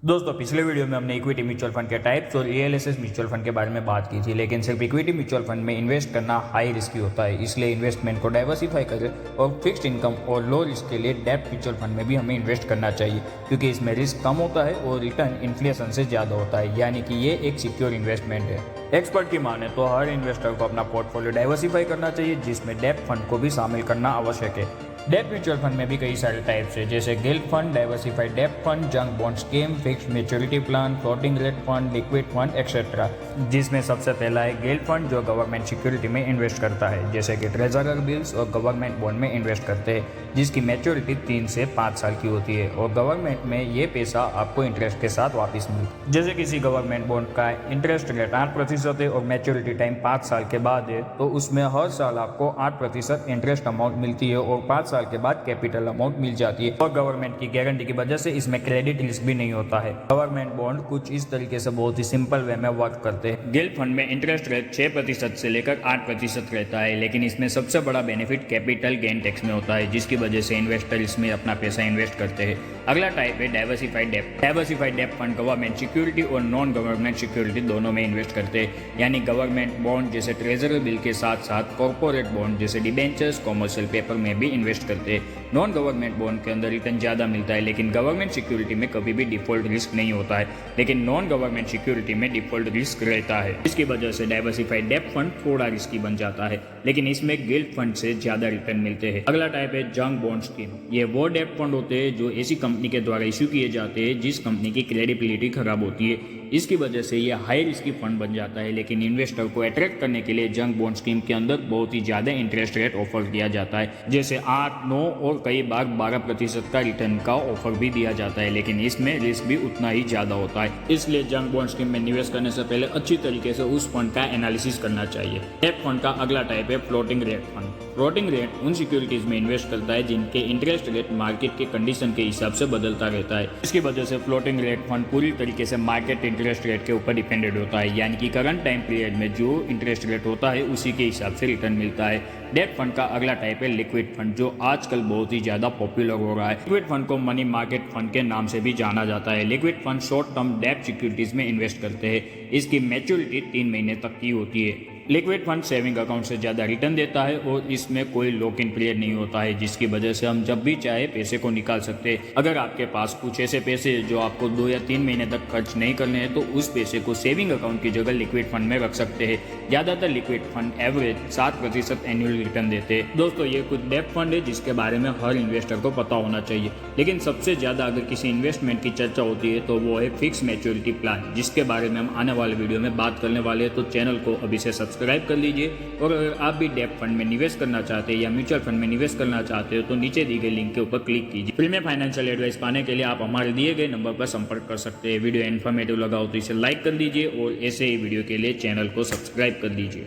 दोस्तों पिछले वीडियो में हमने इक्विटी म्यूचुअल फंड के टाइप्स और ईएलएसएस म्यूचुअल फंड के बारे में बात की थी, लेकिन सिर्फ इक्विटी म्यूचुअल फंड में इन्वेस्ट करना हाई रिस्की होता है। इसलिए इन्वेस्टमेंट को डाइवर्सिफाई करें और फिक्स्ड इनकम और लो रिस्क के लिए डेब्ट म्यूचुअल फंड में भी हमें इन्वेस्ट करना चाहिए, क्योंकि इसमें रिस्क कम होता है और रिटर्न इन्फ्लेशन से ज़्यादा होता है, यानी कि ये एक सिक्योर इन्वेस्टमेंट है। एक्सपर्ट की माने तो हर इन्वेस्टर को अपना पोर्टफोलियो डाइवर्सिफाई करना चाहिए, जिसमें डेब्ट फंड को भी शामिल करना आवश्यक है। डेब्ट म्यूचुअल फंड में भी कई सारे टाइप्स है, जैसे गिल्ड फंड, डाइवर्सिफाइड डेब्ट fund, junk bond scheme, fixed maturity plan, floating rate fund, liquid fund etcetera. जिसमें सबसे पहला है गिल्ड फंड, जो गवर्नमेंट सिक्योरिटी में इन्वेस्ट करता है, जैसे कि ट्रेजरर बिल्स और गवर्नमेंट बॉन्ड में इन्वेस्ट करते हैं, जिसकी मैच्योरिटी 3 से 5 साल की होती है और गवर्नमेंट में ये पैसा आपको इंटरेस्ट के साथ वापस मिलता है। जैसे किसी गवर्नमेंट बॉन्ड का इंटरेस्ट रेट 8% है और मैच्योरिटी टाइम 5 साल के बाद है, तो उसमें हर साल आपको 8% इंटरेस्ट अमाउंट मिलती है और 5 साल के बाद कैपिटल अमाउंट मिल जाती है। और गवर्नमेंट की गारंटी की वजह से इसमें क्रेडिट रिस्क भी नहीं होता है। गवर्नमेंट बॉन्ड कुछ इस तरीके से बहुत ही सिंपल वे में वर्क करते हैं। गिल्ड फंड में इंटरेस्ट रेट 6% से लेकर 8% रहता है, लेकिन इसमें सबसे बड़ा बेनिफिट कैपिटल गेन टैक्स में होता है, जिसकी वजह से इन्वेस्टर इसमें अपना पैसा इन्वेस्ट करते हैं। अगला टाइप है डाइवर्सिफाइड डेब्ट। डाइवर्सिफाइड डेब्ट फंड गवर्नमेंट सिक्योरिटी और नॉन गवर्नमेंट सिक्योरिटी दोनों में इन्वेस्ट करते हैं, यानी गवर्नमेंट बॉन्ड जैसे ट्रेजरी बिल के साथ साथ कॉर्पोरेट बॉन्ड जैसे डिबेंचर्स, कॉमर्शियल पेपर में भी इन्वेस्ट करते हैं। नॉन गवर्नमेंट बॉन्ड के अंदर रिटर्न ज़्यादा मिलता है, लेकिन गवर्नमेंट सिक्योरिटी में कभी भी डिफॉल्ट रिस्क नहीं होता है, लेकिन नॉन गवर्नमेंट सिक्योरिटी में डिफॉल्ट रिस्क रहता है। इसकी वजह से डाइवर्सिफाइड डेब्ट फंड थोड़ा रिस्की बन जाता है, लेकिन इसमें गिल्ड फंड से ज़्यादा रिटर्न मिलते हैं। अगला टाइप है जंक बॉन्ड स्कीम। ये वो डेब्ट फंड होते हैं जो ऐसी कंपनी के द्वारा इश्यू किए जाते हैं जिस कंपनी की क्रेडिबिलिटी खराब होती है। इसकी वजह से ये हाई रिस्की फंड बन जाता है, लेकिन इन्वेस्टर को अट्रैक्ट करने के लिए जंक बॉन्ड स्कीम के अंदर बहुत ही ज़्यादा इंटरेस्ट रेट ऑफर किया जाता है, जैसे 8, 9 और कई बार 12% का रिटर्न का ऑफर भी दिया जाता है, लेकिन इसमें रिस्क भी उतना ही ज़्यादा होता है। इसलिए जंक बॉन्ड स्कीम में निवेश करने से पहले अच्छी तरीके से उस फंड का एनालिसिस करना चाहिए। डेब्ट फंड का अगला टाइप है floating rate fund. Floating rate उन सिक्योरिटीज में इन्वेस्ट करता है जिनके इंटरेस्ट रेट मार्केट के कंडीशन के हिसाब से बदलता रहता है। इसकी वजह से फ्लोटिंग रेट फंड पूरी तरीके से मार्केट इंटरेस्ट रेट के ऊपर डिपेंडेंट होता है, यानी कि करंट टाइम पीरियड में जो इंटरेस्ट रेट होता है उसी के हिसाब से रिटर्न मिलता है। डेब्ट फंड का अगला टाइप है लिक्विड फंड, जो आजकल बहुत ही ज्यादा पॉपुलर हो रहा है। लिक्विड फंड को मनी मार्केट फंड के नाम से भी जाना जाता है। लिक्विड फंड शॉर्ट टर्म डेब्ट सिक्योरिटीज में इन्वेस्ट करते हैं। इसकी मैच्योरिटी 3 महीने तक की होती है। लिक्विड फंड सेविंग अकाउंट से ज़्यादा रिटर्न देता है और इसमें कोई लॉक इन पीरियड नहीं होता है, जिसकी वजह से हम जब भी चाहे पैसे को निकाल सकते हैं। अगर आपके पास कुछ ऐसे पैसे जो आपको 2 या 3 महीने तक खर्च नहीं करने हैं, तो उस पैसे को सेविंग अकाउंट की जगह लिक्विड फंड में रख सकते हैं। ज़्यादातर liquid fund average 7% annual return देते हैं। दोस्तों ये कुछ डेब्ट फंड है जिसके बारे में हर इन्वेस्टर को पता होना चाहिए, लेकिन सबसे ज़्यादा अगर किसी इन्वेस्टमेंट की चर्चा होती है तो वो है फिक्स मैच्योरिटी प्लान, जिसके बारे में हम आने वाले वीडियो में बात करने वाले हैं। तो चैनल को अभी से सब्सक्राइब कर लीजिए, और अगर आप भी डेब्ट फंड में निवेश करना चाहते हैं या म्यूचुअल फंड में निवेश करना चाहते हो तो नीचे दी गई लिंक के ऊपर क्लिक कीजिए। फ्री में फाइनेंशियल एडवाइस पाने के लिए आप हमारे दिए गए नंबर पर संपर्क कर सकते हैं। वीडियो इन्फॉर्मेटिव लगा हो तो इसे लाइक कर दीजिए और ऐसे ही वीडियो के लिए चैनल को सब्सक्राइब कर दीजिए।